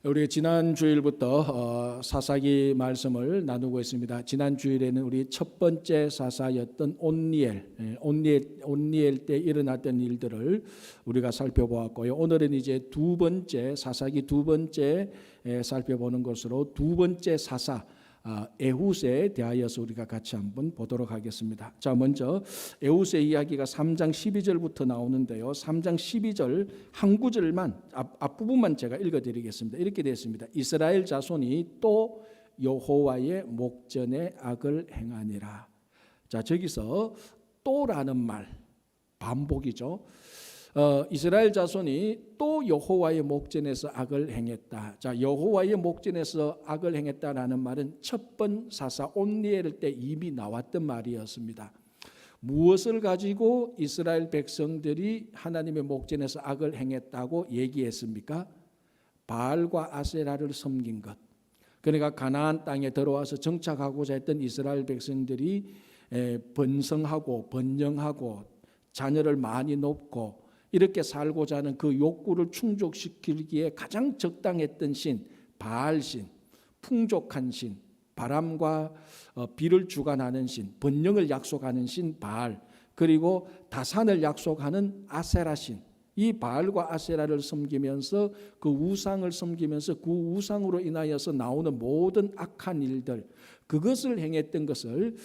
우리 지난 주일부터 사사기 말씀을 나누고 있습니다. 지난 주일에는 우리 첫 번째 사사였던 온니엘 때 일어났던 일들을 우리가 살펴보았고요. 오늘은 이제 두 번째 사사기 두 번째 살펴보는 것으로 두 번째 사사 에훗에 대하여서 우리가 같이 한번 보도록 하겠습니다. 자, 먼저 에훗의 이야기가 3장 12절부터 나오는데요. 3장 12절 한 구절만 앞부분만 제가 읽어드리겠습니다. 이렇게 되어 있습니다. 이스라엘 자손이 또 여호와의 목전에 악을 행하니라. 자, 저기서 또라는 말 반복이죠. 이스라엘 자손이 또 여호와의 목전에서 악을 행했다. 자, 여호와의 목전에서 악을 행했다라는 말은 첫 번 사사 온니엘 때 이미 나왔던 말이었습니다. 무엇을 가지고 이스라엘 백성들이 하나님의 목전에서 악을 행했다고 얘기했습니까? 바알과 아세라를 섬긴 것. 그러니까 가나안 땅에 들어와서 정착하고자 했던 이스라엘 백성들이 번성하고 번영하고 자녀를 많이 놓고 이렇게 살고자 하는 그 욕구를 충족시키기에 가장 적당했던 신, 바알신, 풍족한 신, 바람과 비를 주관하는 신, 번영을 약속하는 신 바알, 그리고 다산을 약속하는 아세라신, 이 바알과 아세라를 섬기면서 그 우상을 섬기면서 그 우상으로 인하여서 나오는 모든 악한 일들, 그것을 행했던 것을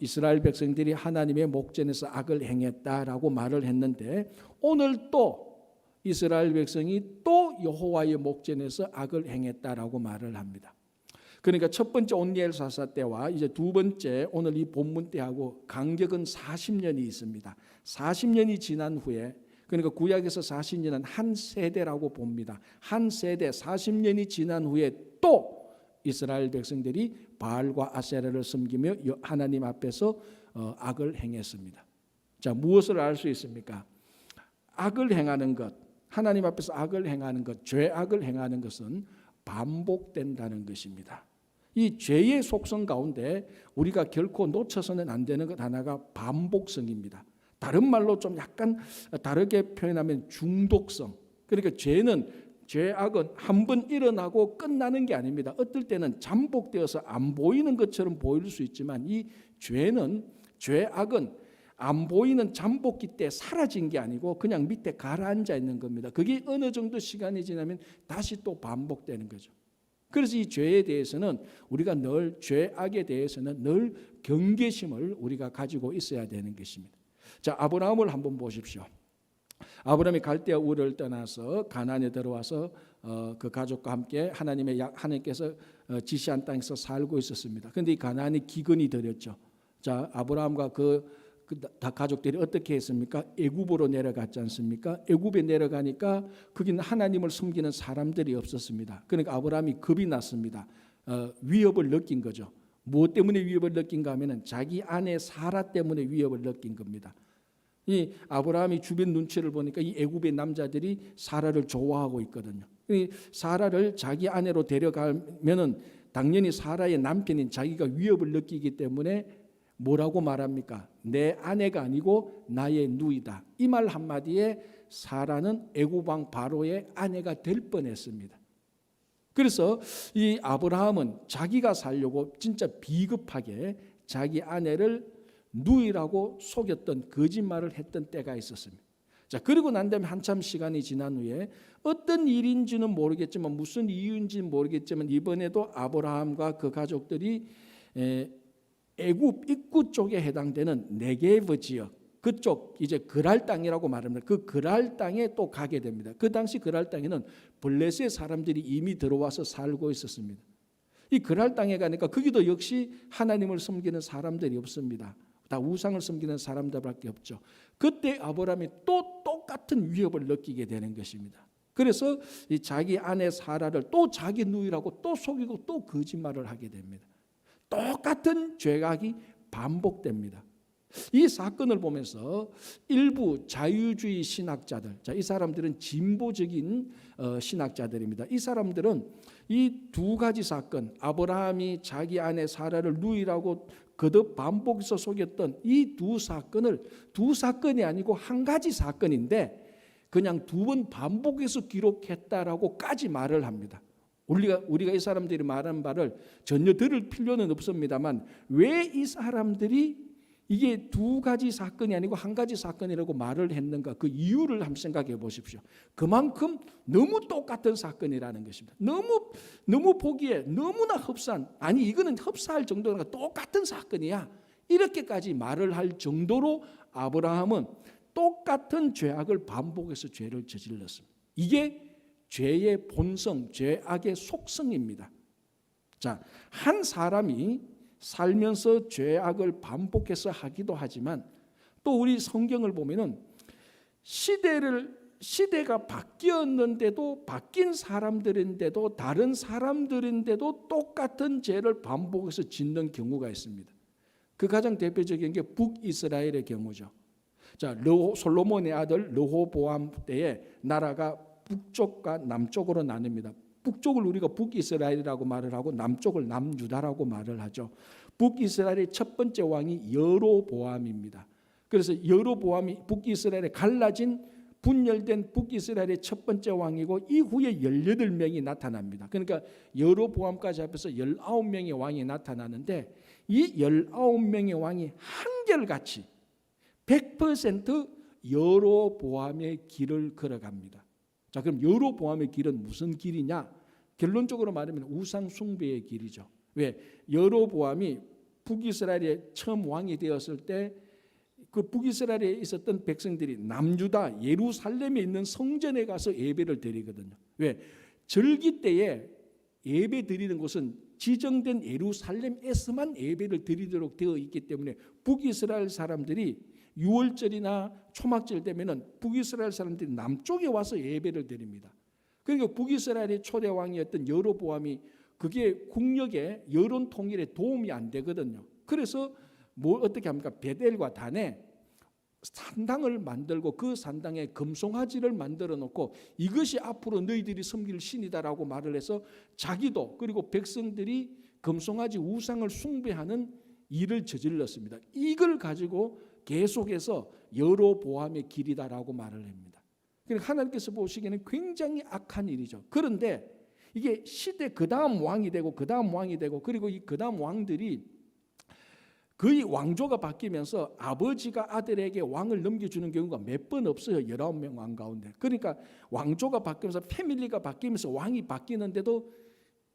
이스라엘 백성들이 하나님의 목전에서 악을 행했다라고 말을 했는데, 오늘 또 이스라엘 백성이 또 여호와의 목전에서 악을 행했다라고 말을 합니다. 그러니까 첫 번째 온니엘 사사 때와 이제 두 번째 오늘 이 본문 때하고 간격은 40년이 있습니다. 40년이 지난 후에, 그러니까 구약에서 40년은 한 세대라고 봅니다. 한 세대 40년이 지난 후에 또 이스라엘 백성들이 바알과 아세라를 섬기며 하나님 앞에서 악을 행했습니다. 자, 무엇을 알 수 있습니까? 악을 행하는 것, 하나님 앞에서 악을 행하는 것, 죄악을 행하는 것은 반복된다는 것입니다. 이 죄의 속성 가운데 우리가 결코 놓쳐서는 안 되는 것 하나가 반복성입니다. 다른 말로 좀 약간 다르게 표현하면 중독성. 그러니까 죄악은 한 번 일어나고 끝나는 게 아닙니다. 어떨 때는 잠복되어서 안 보이는 것처럼 보일 수 있지만, 이 죄악은 안 보이는 잠복기 때 사라진 게 아니고 그냥 밑에 가라앉아 있는 겁니다. 그게 어느 정도 시간이 지나면 다시 또 반복되는 거죠. 그래서 이 죄에 대해서는 우리가 늘, 죄악에 대해서는 늘 경계심을 우리가 가지고 있어야 되는 것입니다. 자, 아브라함을 한번 보십시오. 아브라함이 갈대아 우르를 떠나서 가나안에 들어와서 그 가족과 함께 하나님께서 지시한 땅에서 살고 있었습니다. 그런데 이 가나안이 기근이 들었죠. 자, 아브라함과 다 가족들이 어떻게 했습니까? 애굽으로 내려갔지 않습니까? 애굽에 내려가니까 거기는 하나님을 섬기는 사람들이 없었습니다. 그러니까 아브라함이 겁이 났습니다. 위협을 느낀 거죠. 무엇 때문에 위협을 느낀가 하면은 자기 아내 사라 때문에 위협을 느낀 겁니다. 이 아브라함이 주변 눈치를 보니까 이 애굽의 남자들이 사라를 좋아하고 있거든요. 이 사라를 자기 아내로 데려가면은 당연히 사라의 남편인 자기가 위협을 느끼기 때문에 뭐라고 말합니까? 내 아내가 아니고 나의 누이다. 이 말 한마디에 사라는 애굽 왕 바로의 아내가 될 뻔했습니다. 그래서 이 아브라함은 자기가 살려고 진짜 비겁하게 자기 아내를 누이라고 속였던 거짓말을 했던 때가 있었습니다. 자, 그리고 난 다음에 한참 시간이 지난 후에 어떤 일인지는 모르겠지만, 무슨 이유인지는 모르겠지만, 이번에도 아브라함과 그 가족들이 애굽 입구 쪽에 해당되는 네게브 지역, 그쪽 이제 그랄 땅이라고 말합니다. 그 그랄 땅에 또 가게 됩니다. 그 당시 그랄 땅에는 블레셋 사람들이 이미 들어와서 살고 있었습니다. 이 그랄 땅에 가니까 거기도 역시 하나님을 섬기는 사람들이 없습니다. 다 우상을 섬기는 사람들밖에 없죠. 그때 아브라함이 또 똑같은 위협을 느끼게 되는 것입니다. 그래서 이 자기 아내 사라를 또 자기 누이라고 또 속이고 또 거짓말을 하게 됩니다. 똑같은 죄악이 반복됩니다. 이 사건을 보면서 일부 자유주의 신학자들, 자, 이 사람들은 진보적인 신학자들입니다. 이 사람들은 이 두 가지 사건, 아브라함이 자기 아내 사라를 누이라고 거듭 반복해서 속였던 이 두 사건이 아니고 한 가지 사건인데, 그냥 2번 반복해서 기록했다라고까지 말을 합니다. 우리가 이 사람들이 말한 바를 전혀 들을 필요는 없습니다만 왜 이 사람들이 이게 2가지 사건이 아니고 1가지 사건이라고 말을 했는가, 그 이유를 한번 생각해 보십시오. 그만큼 너무 똑같은 사건이라는 것입니다. 너무 보기에 너무나 흡사한, 아니 이거는 흡사할 정도가 똑같은 사건이야, 이렇게까지 말을 할 정도로 아브라함은 똑같은 죄악을 반복해서 죄를 저질렀습니다. 이게 죄의 본성, 죄악의 속성입니다. 자, 한 사람이 살면서 죄악을 반복해서 하기도 하지만 또 우리 성경을 보면은 시대가 바뀌었는데도, 바뀐 사람들인데도, 다른 사람들인데도 똑같은 죄를 반복해서 짓는 경우가 있습니다. 그 가장 대표적인 게 북이스라엘의 경우죠. 자, 솔로몬의 아들 르호보암 때에 나라가 북쪽과 남쪽으로 나뉩니다. 북쪽을 우리가 북이스라엘이라고 말을 하고 남쪽을 남유다라고 말을 하죠. 북이스라엘의 첫 번째 왕이 여로보암입니다. 그래서 여로보암이 북이스라엘에 갈라진, 분열된 북이스라엘의 첫 번째 왕이고 이후에 18명이 나타납니다. 그러니까 여로보암까지 합해서 19명의 왕이 나타나는데 이 19명의 왕이 한결같이 100% 여로보암의 길을 걸어갑니다. 자, 그럼 여로보암의 길은 무슨 길이냐? 결론적으로 말하면 우상 숭배의 길이죠. 왜? 여로보암이 북이스라엘의 처음 왕이 되었을 때 그 북이스라엘에 있었던 백성들이 남유다 예루살렘에 있는 성전에 가서 예배를 드리거든요. 왜? 절기 때에 예배 드리는 곳은 지정된 예루살렘에서만 예배를 드리도록 되어 있기 때문에 북이스라엘 사람들이 6월절이나 초막절 되면은 북이스라엘 사람들이 남쪽에 와서 예배를 드립니다. 그러니까 북이스라엘의 초대 왕이었던 여로보암이 그게 국력의 여론 통일에 도움이 안 되거든요. 그래서 어떻게 합니까? 베델과 단에 산당을 만들고 그 산당에 금송아지를 만들어 놓고 이것이 앞으로 너희들이 섬길 신이다라고 말을 해서 자기도 그리고 백성들이 금송아지 우상을 숭배하는 일을 저질렀습니다. 이걸 가지고 계속해서 여로보암의 길이다라고 말을 합니다. 그러니까 하나님께서 보시기에는 굉장히 악한 일이죠. 그런데 이게 시대 그 다음 왕이 되고 그 다음 왕이 되고 그리고 이 그 다음 왕들이 거의 왕조가 바뀌면서 아버지가 아들에게 왕을 넘겨주는 경우가 몇 번 없어요. 19명 왕 가운데. 그러니까 왕조가 바뀌면서 패밀리가 바뀌면서 왕이 바뀌는데도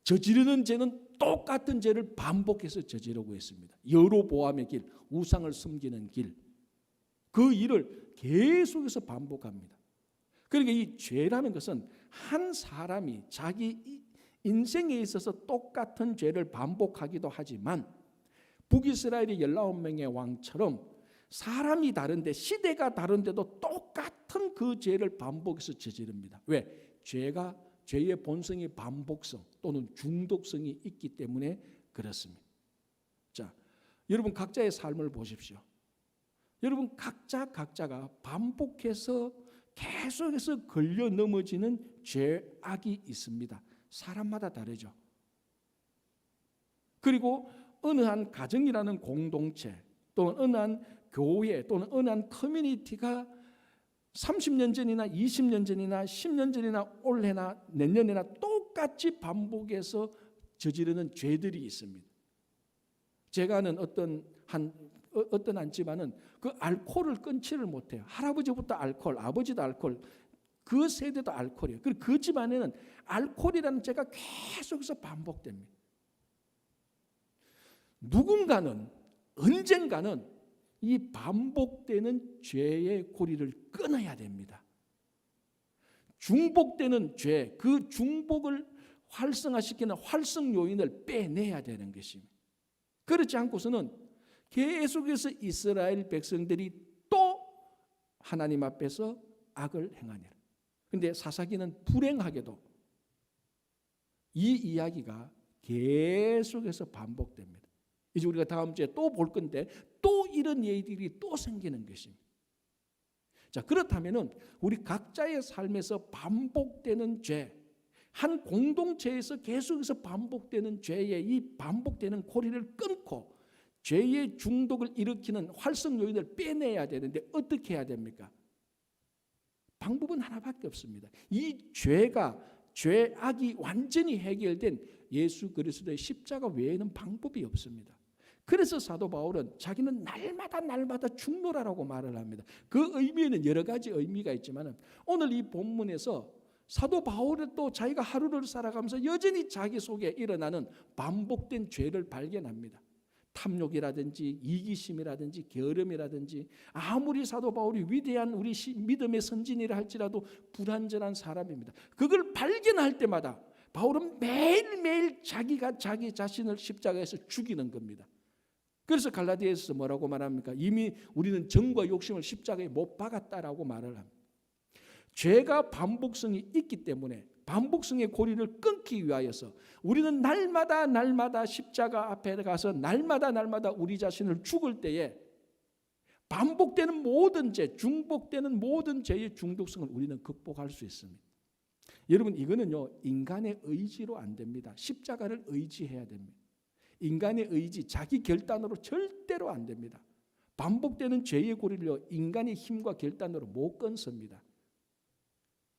저지르는 죄는 똑같은 죄를 반복해서 저지르고 있습니다. 여로보암의 길, 우상을 숨기는 길, 그 일을 계속해서 반복합니다. 그러니까 이 죄라는 것은 한 사람이 자기 인생에 있어서 똑같은 죄를 반복하기도 하지만 북이스라엘의 19명의 왕처럼 사람이 다른데 시대가 다른데도 똑같은 그 죄를 반복해서 저지릅니다. 왜? 죄의 본성이 반복성 또는 중독성이 있기 때문에 그렇습니다. 자, 여러분 각자의 삶을 보십시오. 여러분 각자가 반복해서 계속해서 걸려 넘어지는 죄악이 있습니다. 사람마다 다르죠. 그리고 어느 한 가정이라는 공동체 또는 어느 한 교회 또는 어느 한 커뮤니티가 30년 전이나 20년 전이나 10년 전이나 올해나 내년이나 똑같이 반복해서 저지르는 죄들이 있습니다. 제가 아는 어떤 한 집안은 그 알코올을 끊지를 못해요. 할아버지부터 알코올, 아버지도 알코올, 그 세대도 알코올이에요. 그리고 그 집안에는 알코올이라는 죄가 계속해서 반복됩니다. 누군가는 언젠가는 이 반복되는 죄의 고리를 끊어야 됩니다. 중복되는 죄, 그 중복을 활성화시키는 활성 요인을 빼내야 되는 것입니다. 그렇지 않고서는 계속해서 이스라엘 백성들이 또 하나님 앞에서 악을 행하니라. 그런데 사사기는 불행하게도 이 이야기가 계속해서 반복됩니다. 이제 우리가 다음 주에 또 볼 건데 또 이런 얘기들이 또 생기는 것입니다. 자, 그렇다면은 우리 각자의 삶에서 반복되는 죄, 한 공동체에서 계속해서 반복되는 죄의 이 반복되는 고리를 끊고 죄의 중독을 일으키는 활성 요인을 빼내야 되는데 어떻게 해야 됩니까? 방법은 하나밖에 없습니다. 이 죄악이 완전히 해결된 예수 그리스도의 십자가 외에는 방법이 없습니다. 그래서 사도 바울은 자기는 날마다 죽노라라고 말을 합니다. 그 의미에는 여러 가지 의미가 있지만 오늘 이 본문에서 사도 바울은 또 자기가 하루를 살아가면서 여전히 자기 속에 일어나는 반복된 죄를 발견합니다. 탐욕이라든지 이기심이라든지 게으름이라든지, 아무리 사도 바울이 위대한 우리 믿음의 선진이라 할지라도 불완전한 사람입니다. 그걸 발견할 때마다 바울은 매일매일 자기가 자기 자신을 십자가에서 죽이는 겁니다. 그래서 갈라디아에서 뭐라고 말합니까? 이미 우리는 정과 욕심을 십자가에 못 박았다라고 말을 합니다. 죄가 반복성이 있기 때문에 반복성의 고리를 끊기 위하여서 우리는 날마다 십자가 앞에 가서 날마다 우리 자신을 죽을 때에 반복되는 모든 죄, 중복되는 모든 죄의 중독성을 우리는 극복할 수 있습니다. 여러분, 이거는요 인간의 의지로 안 됩니다. 십자가를 의지해야 됩니다. 인간의 의지, 자기 결단으로 절대로 안 됩니다. 반복되는 죄의 고리를 인간의 힘과 결단으로 못 끊습니다.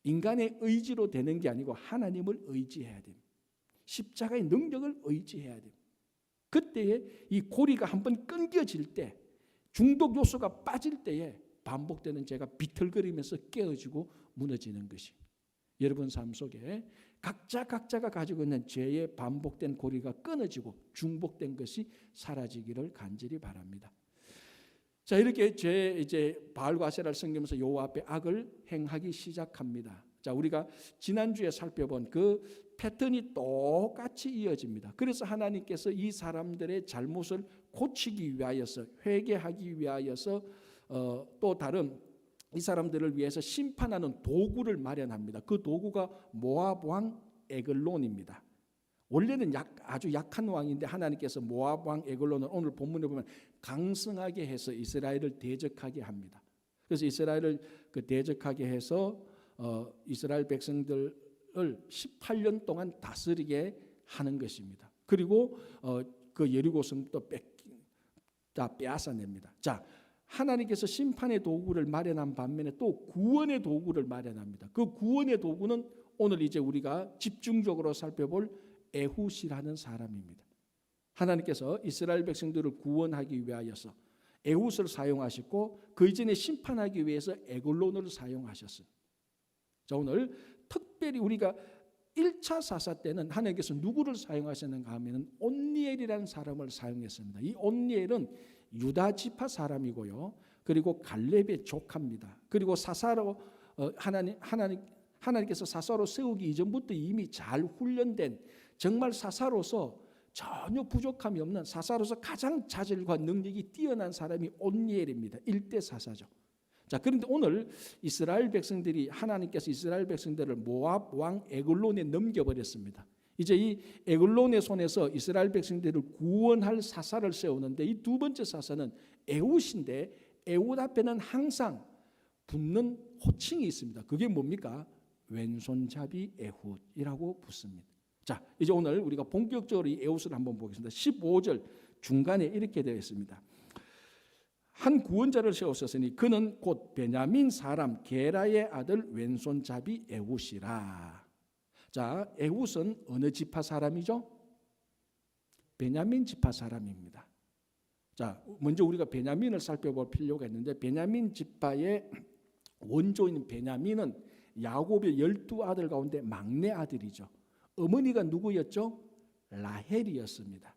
인간의 의지로 되는 게 아니고 하나님을 의지해야 됩니다. 십자가의 능력을 의지해야 됩니다. 그때에 이 고리가 한번 끊겨질 때, 중독 요소가 빠질 때에 반복되는 죄가 비틀거리면서 깨어지고 무너지는 것이, 여러분 삶 속에 각자가 가지고 있는 죄의 반복된 고리가 끊어지고 중복된 것이 사라지기를 간절히 바랍니다. 자, 이렇게 이제 바알과 아세라를 섬기면서 여호와 앞에 악을 행하기 시작합니다. 자, 우리가 지난주에 살펴본 그 패턴이 똑같이 이어집니다. 그래서 하나님께서 이 사람들의 잘못을 고치기 위하여서, 회개하기 위하여서 또 다른 이 사람들을 위해서 심판하는 도구를 마련합니다. 그 도구가 모압 왕 에글론입니다. 원래는 아주 약한 왕인데 하나님께서 모압 왕 에글론을 오늘 본문에 보면 강성하게 해서 이스라엘을 대적하게 합니다. 그래서 이스라엘을 대적하게 해서 이스라엘 백성들을 18년 동안 다스리게 하는 것입니다. 그리고 그 여리고 성도 다 빼앗아냅니다. 자, 하나님께서 심판의 도구를 마련한 반면에 또 구원의 도구를 마련합니다. 그 구원의 도구는 오늘 이제 우리가 집중적으로 살펴볼 에훗이라는 사람입니다. 하나님께서 이스라엘 백성들을 구원하기 위하여서 에훗을 사용하셨고 그 이전에 심판하기 위해서 에글론을 사용하셨어요. 자, 오늘 특별히 우리가 1차 사사 때는 하나님께서 누구를 사용하셨는가 하면 온니엘이라는 사람을 사용했습니다. 이 온니엘은 유다 지파 사람이고요. 그리고 갈렙의 조카입니다. 그리고 사사로 하나님께서 사사로 세우기 이전부터 이미 잘 훈련된, 정말 사사로서 전혀 부족함이 없는, 사사로서 가장 자질과 능력이 뛰어난 사람이 온니엘입니다. 1대 사사죠. 자, 그런데 오늘 이스라엘 백성들이, 하나님께서 이스라엘 백성들을 모압 왕 에글론에 넘겨버렸습니다. 이제 이 에글론의 손에서 이스라엘 백성들을 구원할 사사를 세우는데, 이 두 번째 사사는 에훗인데 에훗 앞에는 항상 붙는 호칭이 있습니다. 그게 뭡니까? 왼손잡이 에훗이라고 붙습니다. 자, 이제 오늘 우리가 본격적으로 이 에훗을 한번 보겠습니다. 15절 중간에 이렇게 되어 있습니다. 한 구원자를 세웠으니 그는 곧 베냐민 사람 게라의 아들 왼손잡이 에훗이라. 자, 에훗은 어느 지파 사람이죠? 베냐민 지파 사람입니다. 자, 먼저 우리가 베냐민을 살펴볼 필요가 있는데, 베냐민 지파의 원조인 베냐민은 야곱의 12아들 가운데 막내 아들이죠. 어머니가 누구였죠? 라헬이었습니다.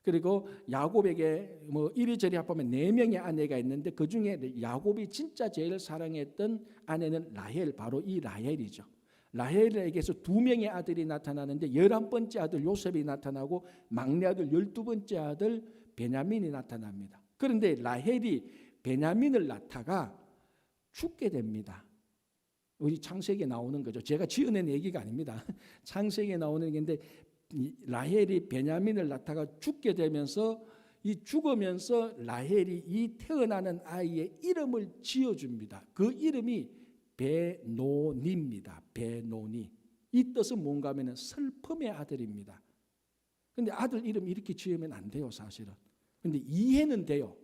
그리고 야곱에게 이리저리 합하면 4명의 아내가 있는데 그 중에 야곱이 진짜 제일 사랑했던 아내는 라헬, 바로 이 라헬이죠. 라헬에게서 2명의 아들이 나타나는데 11번째 아들 요셉이 나타나고 막내 아들 12번째 아들 베냐민이 나타납니다. 그런데 라헬이 베냐민을 낳다가 죽게 됩니다. 우리 창세기에 나오는 거죠. 제가 지어낸 얘기가 아닙니다. 창세기에 나오는 얘기인데, 라헬이 베냐민을 낳다가 죽게 되면서 이 죽으면서 라헬이 이 태어나는 아이의 이름을 지어줍니다. 그 이름이 베노니입니다. 베노니. 이 뜻은 뭔가 하면 슬픔의 아들입니다. 그런데 아들 이름 이렇게 지으면 안 돼요, 사실은. 그런데 이해는 돼요.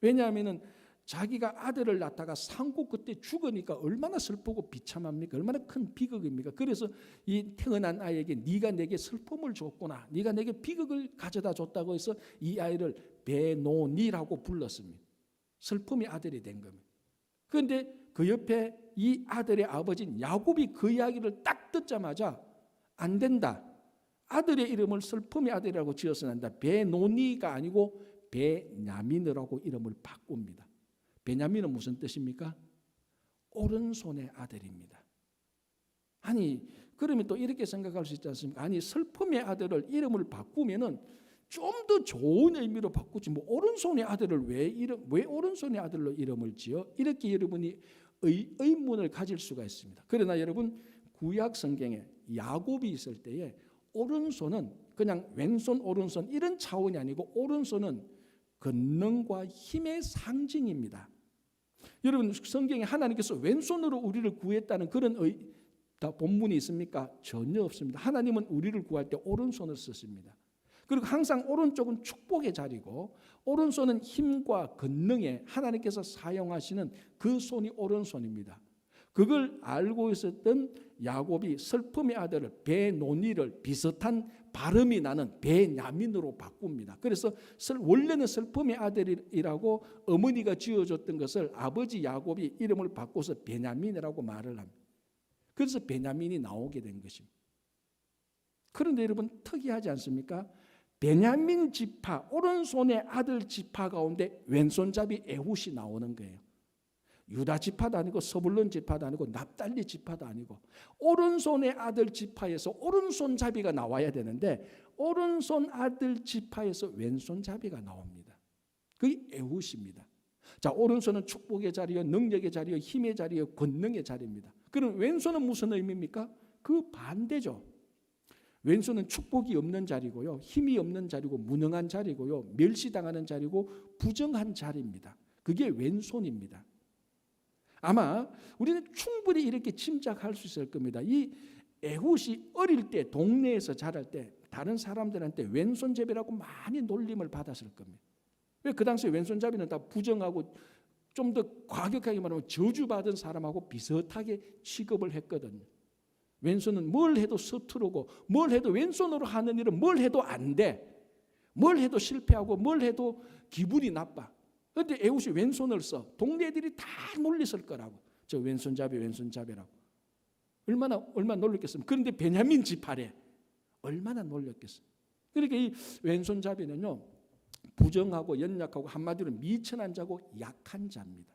왜냐하면 자기가 아들을 낳다가 상고 그때 죽으니까 얼마나 슬프고 비참합니까? 얼마나 큰 비극입니까? 그래서 이 태어난 아이에게 네가 내게 슬픔을 줬구나, 네가 내게 비극을 가져다 줬다고 해서 이 아이를 베노니라고 불렀습니다. 슬픔의 아들이 된 겁니다. 그런데 그 옆에 이 아들의 아버지인 야곱이 그 이야기를 딱 듣자마자 안 된다, 아들의 이름을 슬픔의 아들이라고 지어서 난다, 베노니가 아니고 베냐민이라고 이름을 바꿉니다. 베냐민은 무슨 뜻입니까? 오른손의 아들입니다. 아니, 그러면 또 이렇게 생각할 수 있지 않습니까? 아니, 슬픔의 아들을 이름을 바꾸면은 좀 더 좋은 의미로 바꾸지, 뭐 오른손의 아들을 왜 오른손의 아들로 이름을 지어? 이렇게 여러분이 의문을 가질 수가 있습니다. 그러나 여러분, 구약 성경에 야곱이 있을 때에 오른손은 그냥 왼손 오른손 이런 차원이 아니고 오른손은 권능과 힘의 상징입니다. 여러분, 성경에 하나님께서 왼손으로 우리를 구했다는 그런 본문이 있습니까? 전혀 없습니다. 하나님은 우리를 구할 때 오른손을 쓰십니다. 그리고 항상 오른쪽은 축복의 자리고 오른손은 힘과 권능에 하나님께서 사용하시는 그 손이 오른손입니다. 그걸 알고 있었던 야곱이 슬픔의 아들을 베노니를 비슷한 발음이 나는 베냐민으로 바꿉니다. 그래서 원래는 슬픔의 아들이라고 어머니가 지어줬던 것을 아버지 야곱이 이름을 바꿔서 베냐민이라고 말을 합니다. 그래서 베냐민이 나오게 된 것입니다. 그런데 여러분, 특이하지 않습니까? 베냐민 지파, 오른손의 아들 지파 가운데 왼손잡이 에훗이 나오는 거예요. 유다 지파도 아니고 서불론 지파도 아니고 납달리 지파도 아니고 오른손의 아들 지파에서 오른손잡이가 나와야 되는데 오른손 아들 지파에서 왼손잡이가 나옵니다. 그게 에훗입니다. 자, 오른손은 축복의 자리요, 능력의 자리요, 힘의 자리요, 권능의 자리입니다. 그럼 왼손은 무슨 의미입니까? 그 반대죠. 왼손은 축복이 없는 자리고요, 힘이 없는 자리고, 무능한 자리고요, 멸시당하는 자리고, 부정한 자리입니다. 그게 왼손입니다. 아마 우리는 충분히 이렇게 짐작할 수 있을 겁니다. 이 에훗이 어릴 때 동네에서 자랄 때 다른 사람들한테 왼손잡이라고 많이 놀림을 받았을 겁니다. 왜? 그 당시에 왼손잡이는 다 부정하고 좀 더 과격하게 말하면 저주받은 사람하고 비슷하게 취급을 했거든요. 왼손은 뭘 해도 서투르고 뭘 해도 왼손으로 하는 일은 뭘 해도 안 돼. 뭘 해도 실패하고 뭘 해도 기분이 나빠. 그런데 에훗이 왼손을 써. 동네 애들이 다 놀렸을 거라고. 저 왼손잡이라고. 얼마나 놀렸겠습니까? 그런데 베냐민 지파래. 얼마나 놀렸겠어요. 그러니까 이 왼손잡이는요, 부정하고 연약하고 한마디로 미천한 자고 약한 자입니다.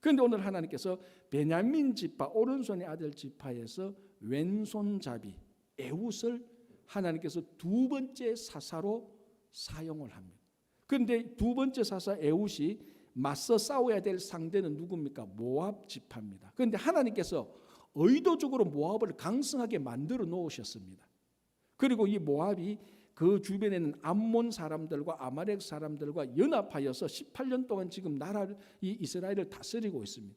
그런데 오늘 하나님께서 베냐민 지파, 오른손의 아들 지파에서 왼손잡이 에훗을 하나님께서 두 번째 사사로 사용을 합니다. 그런데 두 번째 사사 에훗이 맞서 싸워야 될 상대는 누굽니까? 모압 지파입니다. 그런데 하나님께서 의도적으로 모압을 강성하게 만들어 놓으셨습니다. 그리고 이 모압이 그 주변에는 암몬 사람들과 아말렉 사람들과 연합하여서 18년 동안 지금 이 이스라엘을 다스리고 있습니다.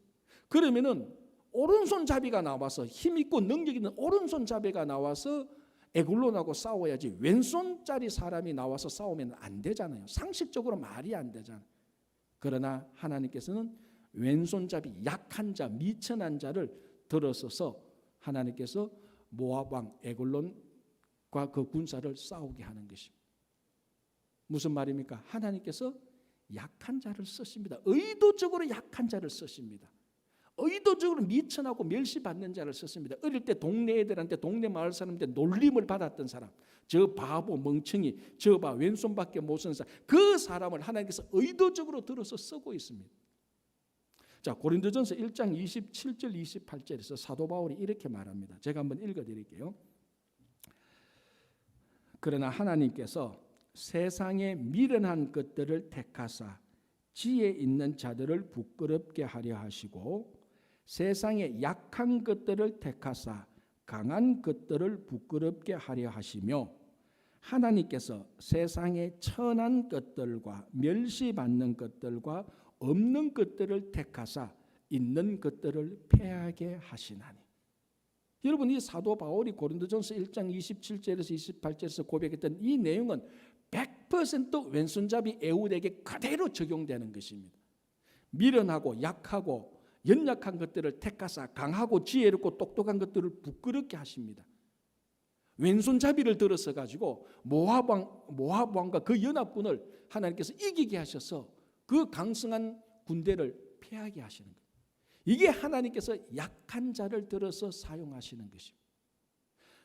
그러면은 오른손잡이가 나와서 힘 있고 능력 있는 오른손잡이가 나와서 에글론하고 싸워야지 왼손짜리 사람이 나와서 싸우면 안 되잖아요. 상식적으로 말이 안 되잖아요. 그러나 하나님께서는 왼손잡이 약한 자, 미천한 자를 들어서서 하나님께서 모압 왕 에글론과 그 군사를 싸우게 하는 것입니다. 무슨 말입니까? 하나님께서 약한 자를 쓰십니다. 의도적으로 약한 자를 쓰십니다. 의도적으로 미천하고 멸시받는 자를 썼습니다. 어릴 때 동네 애들한테, 동네 마을 사람한테 놀림을 받았던 사람, 저 바보 멍청이, 저 봐 왼손밖에 못 쓰는 사람, 그 사람을 하나님께서 의도적으로 들어서 쓰고 있습니다. 자, 고린도전서 1장 27절 28절에서 사도 바울이 이렇게 말합니다. 제가 한번 읽어드릴게요. 그러나 하나님께서 세상의 미련한 것들을 택하사 지혜 있는 자들을 부끄럽게 하려 하시고 세상의 약한 것들을 택하사 강한 것들을 부끄럽게 하려 하시며 하나님께서 세상의 천한 것들과 멸시받는 것들과 없는 것들을 택하사 있는 것들을 패하게 하시나니. 여러분, 이 사도 바울이 고린도전서 1장 27절에서 28절에서 고백했던 이 내용은 100% 왼손잡이 에훗에게 그대로 적용되는 것입니다. 미련하고 약하고 연약한 것들을 택하사 강하고 지혜롭고 똑똑한 것들을 부끄럽게 하십니다. 왼손잡이를 들어서 가지고 모압 왕과 그 연합군을 하나님께서 이기게 하셔서 그 강성한 군대를 패하게 하시는 거예요. 이게 하나님께서 약한 자를 들어서 사용하시는 것입니다.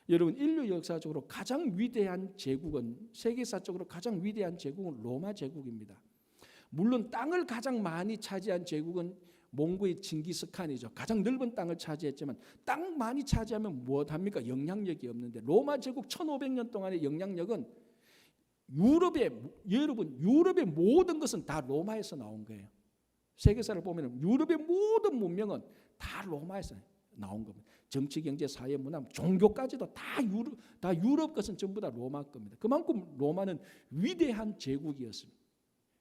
여러분, 인류 역사적으로 가장 위대한 제국은, 세계사적으로 가장 위대한 제국은 로마 제국입니다. 물론 땅을 가장 많이 차지한 제국은 몽고의 징기스칸이죠. 가장 넓은 땅을 차지했지만 땅 많이 차지하면 무엇합니까? 영향력이 없는데 로마 제국 1500년 동안의 영향력은 유럽의 모든 것은 다 로마에서 나온 거예요. 세계사를 보면 유럽의 모든 문명은 다 로마에서 나온 겁니다. 정치, 경제, 사회, 문화, 종교까지도 다 유럽 것은 전부 다 로마 겁니다. 그만큼 로마는 위대한 제국이었습니다.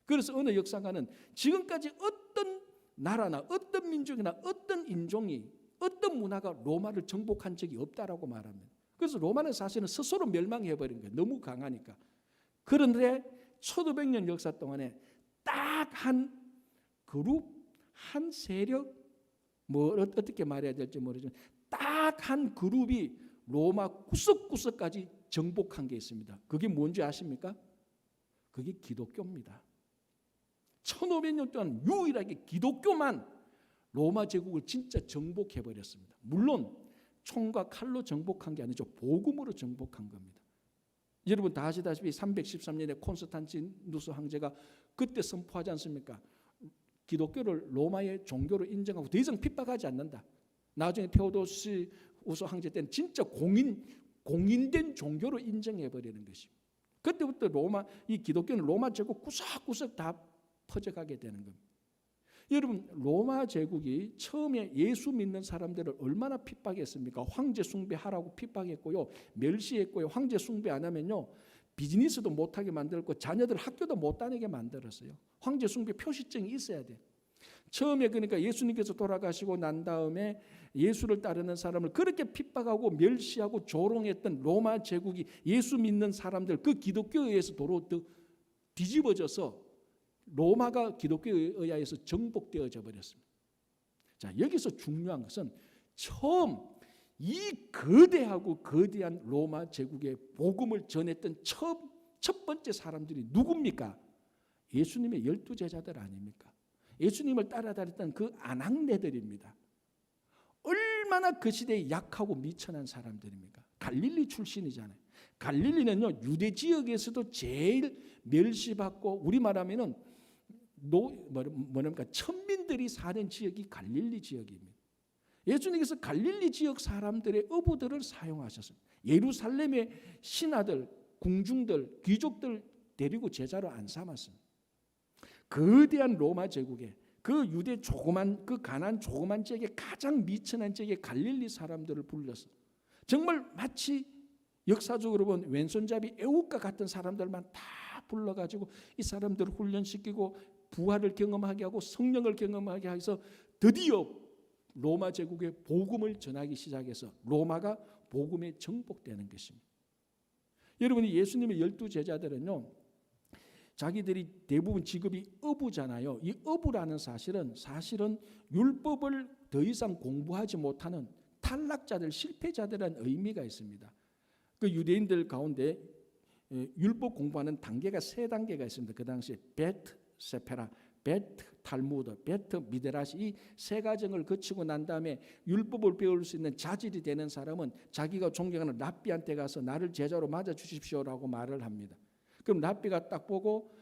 그래서 어느 역사가는 지금까지 어떤 나라나 어떤 민족이나 어떤 인종이 어떤 문화가 로마를 정복한 적이 없다라고 말합니다. 그래서 로마는 사실은 스스로 멸망해버린 거예요. 너무 강하니까. 그런데 1500년 역사 동안에 딱 한 그룹, 한 세력, 어떻게 말해야 될지 모르지만 딱 한 그룹이 로마 구석구석까지 정복한 게 있습니다. 그게 뭔지 아십니까? 그게 기독교입니다. 1500년 동안 유일하게 기독교만 로마 제국을 진짜 정복해버렸습니다. 물론 총과 칼로 정복한 게 아니죠. 복음으로 정복한 겁니다. 여러분 다 아시다시피 313년에 콘스탄티누스 황제가 그때 선포하지 않습니까? 기독교를 로마의 종교로 인정하고 더 이상 핍박하지 않는다. 나중에 테오도시우스 황제 때는 진짜 공인된 종교로 인정해버리는 것입니다. 그때부터 이 기독교는 로마 제국 구석구석 다 퍼져가게 되는 겁니다. 여러분, 로마 제국이 처음에 예수 믿는 사람들을 얼마나 핍박했습니까? 황제 숭배하라고 핍박했고요, 멸시했고요. 황제 숭배 안 하면요 비즈니스도 못하게 만들었고 자녀들 학교도 못 다니게 만들었어요. 황제 숭배 표시증이 있어야 돼. 처음에 그러니까 예수님께서 돌아가시고 난 다음에 예수를 따르는 사람을 그렇게 핍박하고 멸시하고 조롱했던 로마 제국이 예수 믿는 사람들 그 기독교에 의해서 도로 뒤집어져서 로마가 기독교에 의해서 정복되어져 버렸습니다. 자, 여기서 중요한 것은 처음 이 거대한 로마 제국의 복음을 전했던 첫 번째 사람들이 누굽니까? 예수님의 12제자들 아닙니까? 예수님을 따라다녔던 그 아낙네들입니다. 얼마나 그 시대에 약하고 미천한 사람들입니까? 갈릴리 출신이잖아요. 갈릴리는요 유대 지역에서도 제일 멸시받고 우리 말하면은 뭐랍니까? 천민들이 사는 지역이 갈릴리 지역입니다. 예수님께서 갈릴리 지역 사람들의 어부들을 사용하셨습니다. 예루살렘의 신하들, 궁중들, 귀족들 데리고 제자로 안 삼았습니다. 거대한 로마 제국에 그 유대 그 가나안 조그만 지역에 가장 미천한 지역에 갈릴리 사람들을 불러서 정말 마치 역사적으로 본 왼손잡이 애국과 같은 사람들만 다 불러가지고 이 사람들을 훈련시키고 부활을 경험하게 하고 성령을 경험하게 해서 드디어 로마 제국의 복음을 전하기 시작해서 로마가 복음에 정복되는 것입니다. 여러분이 예수님의 12제자들은요 자기들이 대부분 직업이 어부잖아요. 이 어부라는 사실은 율법을 더 이상 공부하지 못하는 탈락자들, 실패자들이라는 의미가 있습니다. 그 유대인들 가운데 율법 공부하는 단계가 3단계가 있습니다. 그 당시에 베트 세페라, 베트 탈무드, 베트 미드라시 이 3과정을 거치고 난 다음에 율법을 배울 수 있는 자질이 되는 사람은 자기가 존경하는 랍비한테 가서 나를 제자로 맞아 주십시오라고 말을 합니다. 그럼 랍비가 딱 보고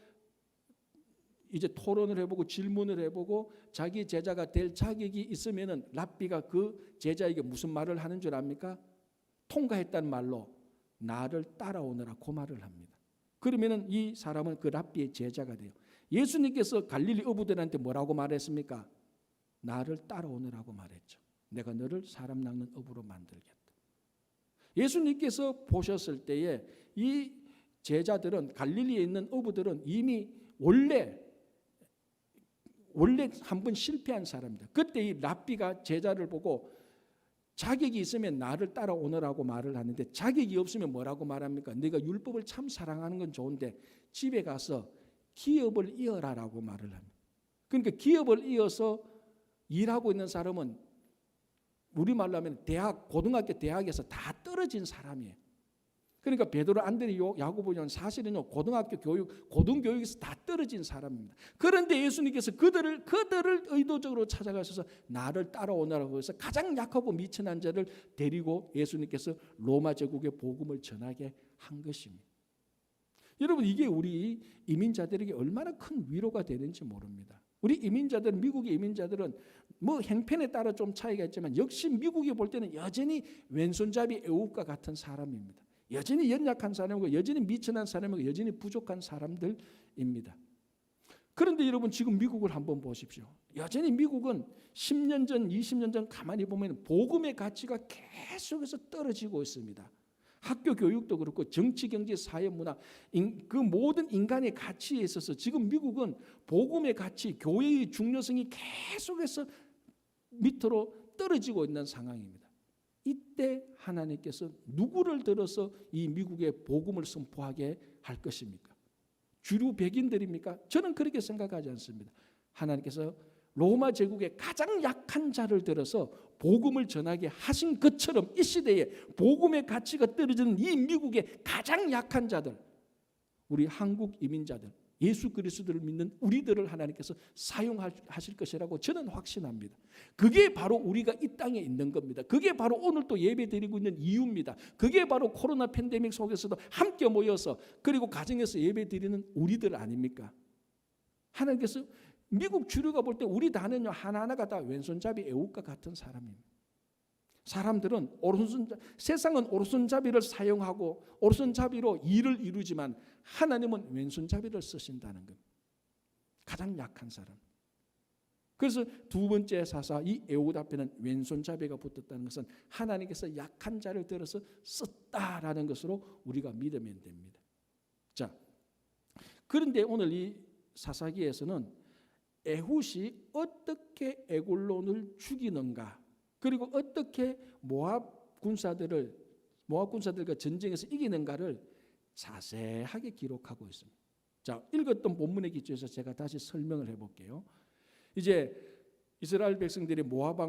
이제 토론을 해보고 질문을 해보고 자기 제자가 될 자격이 있으면은 랍비가 그 제자에게 무슨 말을 하는 줄 압니까? 통과했다는 말로 나를 따라오너라 그 말을 합니다. 그러면은 이 사람은 그 랍비의 제자가 돼요. 예수님께서 갈릴리 어부들한테 뭐라고 말했습니까? 나를 따라오너라고 말했죠. 내가 너를 사람 낚는 어부로 만들겠다. 예수님께서 보셨을 때에 이 제자들은 갈릴리에 있는 어부들은 이미 원래 한 번 실패한 사람입니다. 그때 이 랍비가 제자를 보고 자격이 있으면 나를 따라오너라고 말을 하는데 자격이 없으면 뭐라고 말합니까? 네가 율법을 참 사랑하는 건 좋은데 집에 가서 기업을 이어라라고 말을 합니다. 그러니까 기업을 이어서 일하고 있는 사람은 우리말로 하면 고등학교 대학에서 다 떨어진 사람이에요. 그러니까 베드로, 안드레, 야고보는 사실은요 고등교육에서 다 떨어진 사람입니다. 그런데 예수님께서 그들을 의도적으로 찾아가셔서 나를 따라오라고 해서 가장 약하고 미천한 자를 데리고 예수님께서 로마 제국의 복음을 전하게 한 것입니다. 여러분, 이게 우리 이민자들에게 얼마나 큰 위로가 되는지 모릅니다. 우리 이민자들은, 미국의 이민자들은 뭐 형편에 따라 좀 차이가 있지만 역시 미국이 볼 때는 여전히 왼손잡이 애국과 같은 사람입니다. 여전히 연약한 사람이고 여전히 미천한 사람이고 여전히 부족한 사람들입니다. 그런데 여러분, 지금 미국을 한번 보십시오. 여전히 미국은 10년 전, 20년 전 가만히 보면 복음의 가치가 계속해서 떨어지고 있습니다. 학교 교육도 그렇고 정치, 경제, 사회, 문화, 그 모든 인간의 가치에 있어서 지금 미국은 복음의 가치, 교회의 중요성이 계속해서 밑으로 떨어지고 있는 상황입니다. 이때 하나님께서 누구를 들어서 이 미국의 복음을 선포하게 할 것입니까? 주류 백인들입니까? 저는 그렇게 생각하지 않습니다. 하나님께서 로마 제국의 가장 약한 자를 들어서 복음을 전하게 하신 것처럼 이 시대에 복음의 가치가 떨어지는 이 미국의 가장 약한 자들, 우리 한국 이민자들, 예수 그리스도를 믿는 우리들을 하나님께서 사용하실 것이라고 저는 확신합니다. 그게 바로 우리가 이 땅에 있는 겁니다. 그게 바로 오늘 또 예배 드리고 있는 이유입니다. 그게 바로 코로나 팬데믹 속에서도 함께 모여서 그리고 가정에서 예배 드리는 우리들 아닙니까? 하나님께서 미국 주류가 볼 때 우리 다는요 하나하나가 다 왼손잡이 애국과 같은 사람입니다. 사람들은 세상은 오른손잡이를 사용하고 오른손잡이로 일을 이루지만 하나님은 왼손잡이를 쓰신다는 겁니다. 가장 약한 사람. 그래서 두 번째 사사 이 에옷 앞에는 왼손잡이가 붙었다는 것은 하나님께서 약한 자를 들어서 썼다라는 것으로 우리가 믿으면 됩니다. 자, 그런데 오늘 이 사사기에서는 에훗이 어떻게 에골론을 죽이는가, 그리고 어떻게 모압 군사들과 전쟁에서 이기는가를 자세하게 기록하고 있습니다. 자, 읽었던 본문의 기초에서 제가 다시 설명을 해볼게요. 이제 이스라엘 백성들이 모압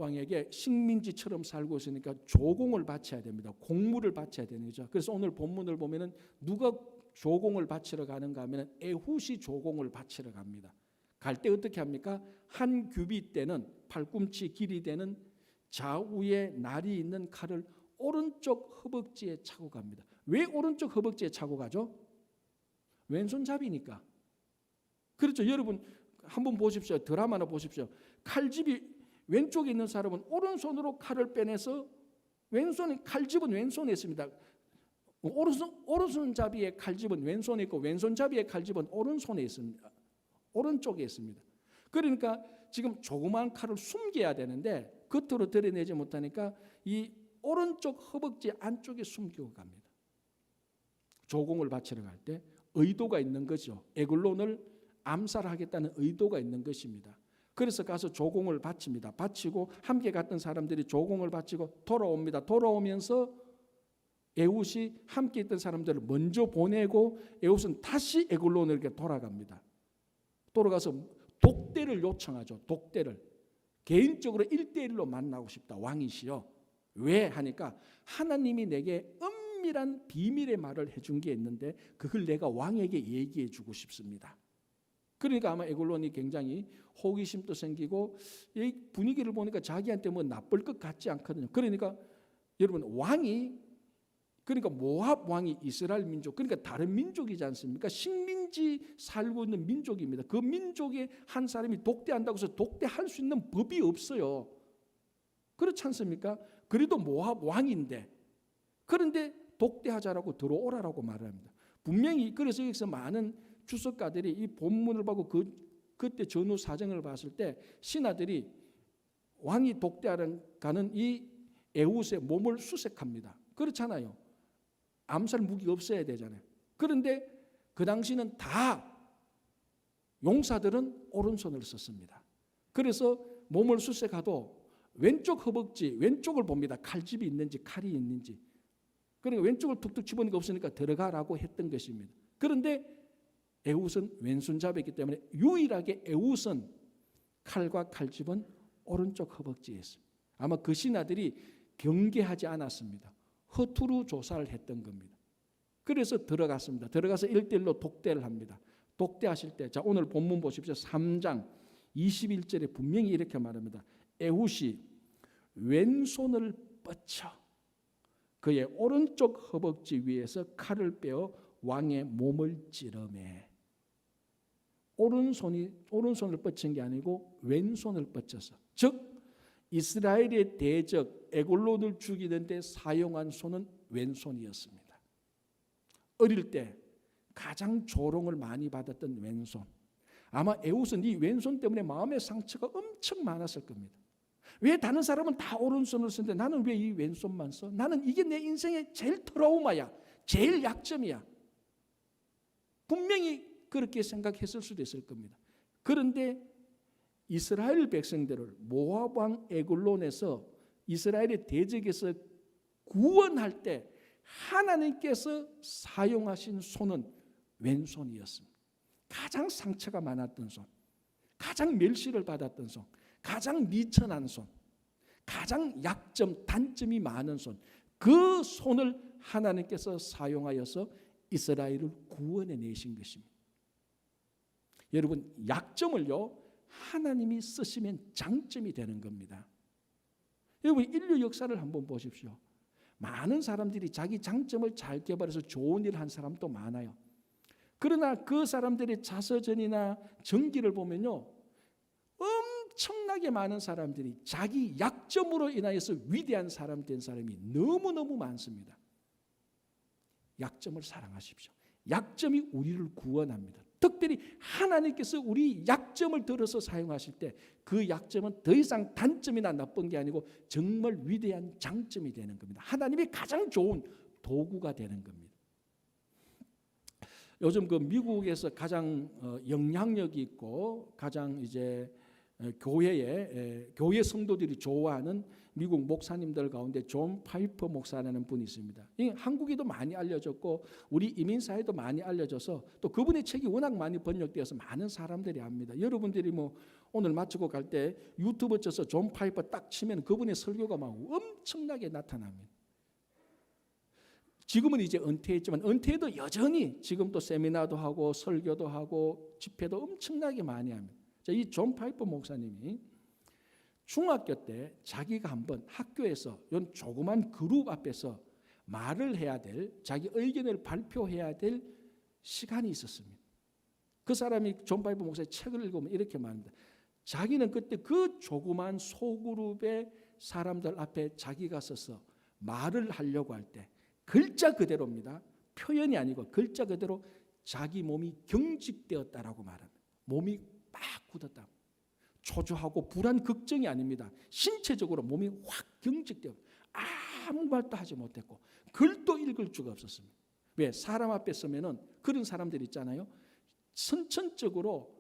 왕에게 식민지처럼 살고 있으니까 조공을 바쳐야 됩니다. 공물을 바쳐야 되는 거죠. 그래서 오늘 본문을 보면은 누가 조공을 바치러 가는가 하면 에훗이 조공을 바치러 갑니다. 갈 때 어떻게 합니까? 한 규빗 되는 팔꿈치 길이 되는 좌우에 날이 있는 칼을 오른쪽 허벅지에 차고 갑니다. 왜 오른쪽 허벅지에 차고 가죠? 왼손잡이니까. 그렇죠. 여러분 한번 보십시오. 드라마나 보십시오. 칼집이 왼쪽에 있는 사람은 오른손으로 칼을 빼내서 칼집은 왼손에 있습니다. 오른손잡이의 칼집은 왼손에 있고 왼손잡이의 칼집은 오른손에 있습니다. 오른쪽에 있습니다. 그러니까 지금 조그마한 칼을 숨겨야 되는데 겉으로 드러내지 못하니까 이 오른쪽 허벅지 안쪽에 숨기고 갑니다. 조공을 바치러 갈 때 의도가 있는 거죠. 에글론을 암살하겠다는 의도가 있는 것입니다. 그래서 가서 조공을 바칩니다. 바치고 함께 갔던 사람들이 조공을 바치고 돌아옵니다. 돌아오면서 에훗이 함께 있던 사람들을 먼저 보내고 에훗은 다시 에글론에게 돌아갑니다. 돌아가서 독대를 요청하죠. 독대를. 개인적으로 1대1로 만나고 싶다. 왕이시여. 왜 하니까 하나님이 내게 은밀한 비밀의 말을 해준 게 있는데 그걸 내가 왕에게 얘기해 주고 싶습니다. 그러니까 아마 에글론이 굉장히 호기심도 생기고 이 분위기를 보니까 자기한테 뭐 나쁠 것 같지 않거든요. 그러니까 여러분 그러니까 모압 왕이 이스라엘 민족, 그러니까 다른 민족이지 않습니까? 식민지 살고 있는 민족입니다. 그 민족의 한 사람이 독대한다고 해서 독대할 수 있는 법이 없어요. 그렇지 않습니까? 그래도 모압 왕인데, 그런데 독대하자라고 들어오라라고 말을 합니다. 분명히 그래서 여기서 많은 주석가들이 이 본문을 보고 그때 전후 사정을 봤을 때 신하들이 왕이 독대하러 가는 이 에훗의 몸을 수색합니다. 그렇잖아요. 암살 무기가 없어야 되잖아요. 그런데 그 당시는 다 용사들은 오른손을 썼습니다. 그래서 몸을 수색하도 왼쪽 허벅지, 왼쪽을 봅니다. 칼집이 있는지 칼이 있는지. 그러니까 왼쪽을 툭툭 집어넣으니까 없으니까 들어가라고 했던 것입니다. 그런데 에훗은 왼손잡이기 때문에 유일하게 에훗은 칼과 칼집은 오른쪽 허벅지에 있습니다. 아마 그 신하들이 경계하지 않았습니다. 허투루 조사를 했던 겁니다. 그래서 들어갔습니다. 들어가서 1대1로 독대를 합니다. 독대하실 때, 자 오늘 본문 보십시오. 3장 21절에 분명히 이렇게 말합니다. 에훗이 왼손을 뻗쳐 그의 오른쪽 허벅지 위에서 칼을 빼어 왕의 몸을 찌르매. 오른손을 뻗친 게 아니고 왼손을 뻗쳐서, 즉 이스라엘의 대적 에골론을 죽이는데 사용한 손은 왼손이었습니다. 어릴 때 가장 조롱을 많이 받았던 왼손. 아마 에훗은 이 왼손 때문에 마음의 상처가 엄청 많았을 겁니다. 왜 다른 사람은 다 오른손을 쓰는데 나는 왜 이 왼손만 써? 나는 이게 내 인생의 제일 트라우마야. 제일 약점이야. 분명히 그렇게 생각했을 수도 있을 겁니다. 그런데 이스라엘 백성들을 모압 왕 에글론에서 이스라엘의 대적에서 구원할 때 하나님께서 사용하신 손은 왼손이었습니다. 가장 상처가 많았던 손, 가장 멸시를 받았던 손, 가장 미천한 손, 가장 약점, 단점이 많은 손, 그 손을 하나님께서 사용하여서 이스라엘을 구원해 내신 것입니다. 여러분, 약점을요 하나님이 쓰시면 장점이 되는 겁니다. 여러분, 인류 역사를 한번 보십시오. 많은 사람들이 자기 장점을 잘 개발해서 좋은 일을 한 사람도 많아요. 그러나 그 사람들의 자서전이나 전기를 보면요, 엄청나게 많은 사람들이 자기 약점으로 인하여서 위대한 사람 된 사람이 너무너무 많습니다. 약점을 사랑하십시오. 약점이 우리를 구원합니다. 특별히 하나님께서 우리 약점을 들어서 사용하실 때 그 약점은 더 이상 단점이나 나쁜 게 아니고 정말 위대한 장점이 되는 겁니다. 하나님의 가장 좋은 도구가 되는 겁니다. 요즘 그 미국에서 가장 영향력이 있고 가장 이제 교회 성도들이 좋아하는 미국 목사님들 가운데 존 파이퍼 목사라는 분이 있습니다. 한국에도 많이 알려졌고 우리 이민사회도 많이 알려져서 또 그분의 책이 워낙 많이 번역되어서 많은 사람들이 압니다. 여러분들이 뭐 오늘 마치고 갈 때 유튜브 쳐서 존 파이퍼 딱 치면 그분의 설교가 막 엄청나게 나타납니다. 지금은 이제 은퇴했지만 은퇴해도 여전히 지금도 세미나도 하고 설교도 하고 집회도 엄청나게 많이 합니다. 이 존 파이퍼 목사님이 중학교 때 자기가 한번 학교에서 이런 조그만 그룹 앞에서 말을 해야 될, 자기 의견을 발표해야 될 시간이 있었습니다. 그 사람이 존 파이퍼 목사의 책을 읽으면 이렇게 말합니다. 자기는 그때 그 조그만 소그룹의 사람들 앞에 자기가 서서 말을 하려고 할 때 글자 그대로입니다. 표현이 아니고 글자 그대로 자기 몸이 경직되었다라고 말합니다. 몸이 막 굳었다. 초조하고 불안 걱정이 아닙니다. 신체적으로 몸이 확 경직되어 아무 말도 하지 못했고 글도 읽을 수가 없었습니다. 왜? 사람 앞에 서면은 그런 사람들 있잖아요. 선천적으로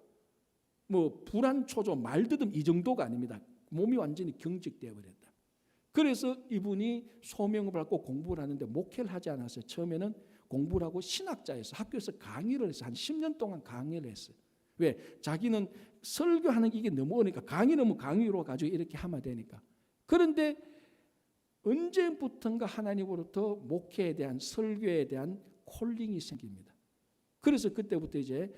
뭐 불안, 초조, 말더듬 이 정도가 아닙니다. 몸이 완전히 경직되어 버렸다. 그래서 이분이 소명을 받고 공부를 하는데 목회를 하지 않았어요. 처음에는 공부를 하고 신학자에서 학교에서 강의를 해서 한 10년 동안 강의를 했어요. 왜? 자기는 설교하는 게 이게 너무 어려우니까 강의는 뭐 강의로 가지고 이렇게 하면 되니까. 그런데 언제부턴가 하나님으로부터 목회에 대한, 설교에 대한 콜링이 생깁니다. 그래서 그때부터 이제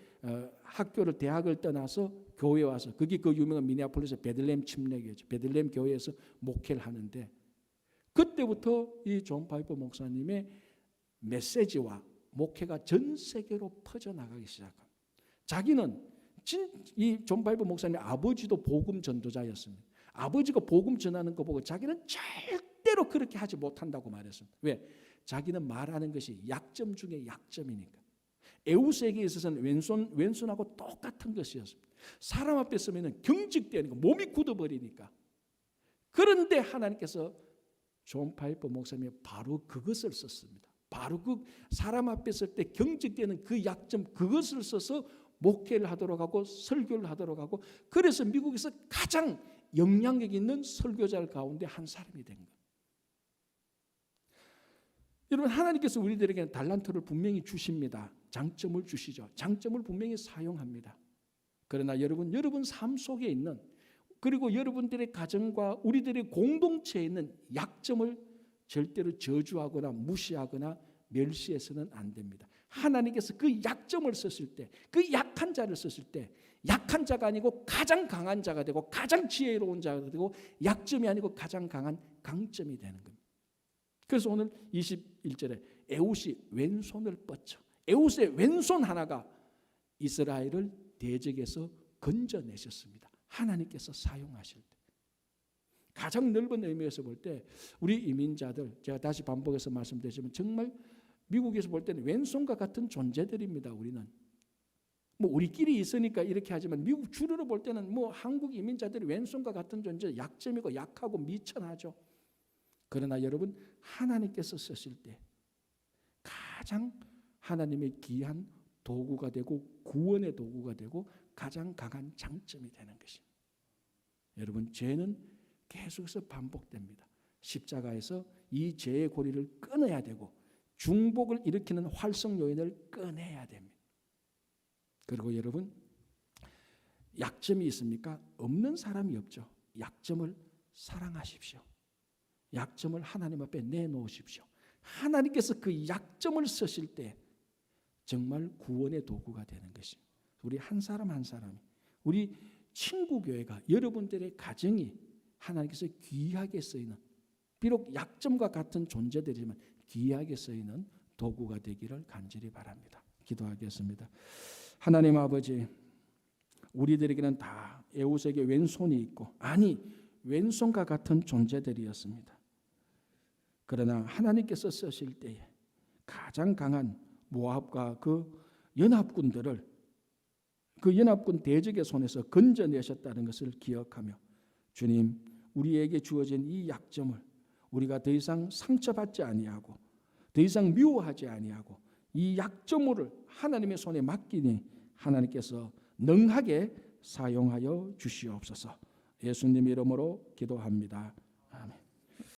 학교를, 대학을 떠나서 교회에 와서, 그게 그 유명한 미네아폴리스 베들레헴 침례교회죠. 베들레헴 교회에서 목회를 하는데 그때부터 이 존 파이퍼 목사님의 메시지와 목회가 전 세계로 퍼져나가기 시작합니다. 자기는 이 존 파이퍼 목사님의 아버지도 복음 전도자였습니다. 아버지가 복음 전하는 거 보고 자기는 절대로 그렇게 하지 못한다고 말했습니다. 왜? 자기는 말하는 것이 약점 중에 약점이니까. 에훗에게 있어서는 왼손하고 똑같은 것이었습니다. 사람 앞에 서면 경직되니까 몸이 굳어버리니까. 그런데 하나님께서 존 파이퍼 목사님이 바로 그것을 썼습니다. 바로 그 사람 앞에 설 때 경직되는 그 약점, 그것을 써서 목회를 하도록 하고 설교를 하도록 하고, 그래서 미국에서 가장 영향력 있는 설교자 가운데 한 사람이 된 거예요. 여러분, 하나님께서 우리들에게는 달란트를 분명히 주십니다. 장점을 주시죠. 장점을 분명히 사용합니다. 그러나 여러분 삶 속에 있는, 그리고 여러분들의 가정과 우리들의 공동체에 있는 약점을 절대로 저주하거나 무시하거나 멸시해서는 안 됩니다. 하나님께서 그 약점을 썼을 때, 그 약한 자를 썼을 때, 약한 자가 아니고 가장 강한 자가 되고 가장 지혜로운 자가 되고, 약점이 아니고 가장 강한 강점이 되는 겁니다. 그래서 오늘 21절에 에훗이 왼손을 뻗쳐, 에훗의 왼손 하나가 이스라엘을 대적에서 건져내셨습니다. 하나님께서 사용하실 때. 가장 넓은 의미에서 볼 때 우리 이민자들, 제가 다시 반복해서 말씀드리지만 정말 미국에서 볼 때는 왼손과 같은 존재들입니다. 우리는 뭐 우리끼리 있으니까 이렇게 하지만 미국 주류로 볼 때는 뭐 한국 이민자들이 왼손과 같은 존재, 약점이고 약하고 미천하죠. 그러나 여러분, 하나님께서 쓰실 때 가장 하나님의 귀한 도구가 되고 구원의 도구가 되고 가장 강한 장점이 되는 것입니다. 여러분, 죄는 계속해서 반복됩니다. 십자가에서 이 죄의 고리를 끊어야 되고 중복을 일으키는 활성 요인을 꺼내야 됩니다. 그리고 여러분, 약점이 있습니까? 없는 사람이 없죠. 약점을 사랑하십시오. 약점을 하나님 앞에 내놓으십시오. 하나님께서 그 약점을 쓰실 때 정말 구원의 도구가 되는 것입니다. 우리 한 사람 한 사람이, 우리 친구교회가, 여러분들의 가정이 하나님께서 귀하게 쓰이는, 비록 약점과 같은 존재들이지만 귀하게 쓰이는 도구가 되기를 간절히 바랍니다. 기도하겠습니다. 하나님 아버지, 우리들에게는 다 에훗에게 왼손이 있고, 아니 왼손과 같은 존재들이었습니다. 그러나 하나님께서 쓰실 때에 가장 강한 모압과 그 연합군들을, 그 연합군 대적의 손에서 건져내셨다는 것을 기억하며, 주님, 우리에게 주어진 이 약점을 우리가 더 이상 상처받지 아니하고 더 이상 미워하지 아니하고 이 약점을 하나님의 손에 맡기니 하나님께서 능하게 사용하여 주시옵소서. 예수님 이름으로 기도합니다.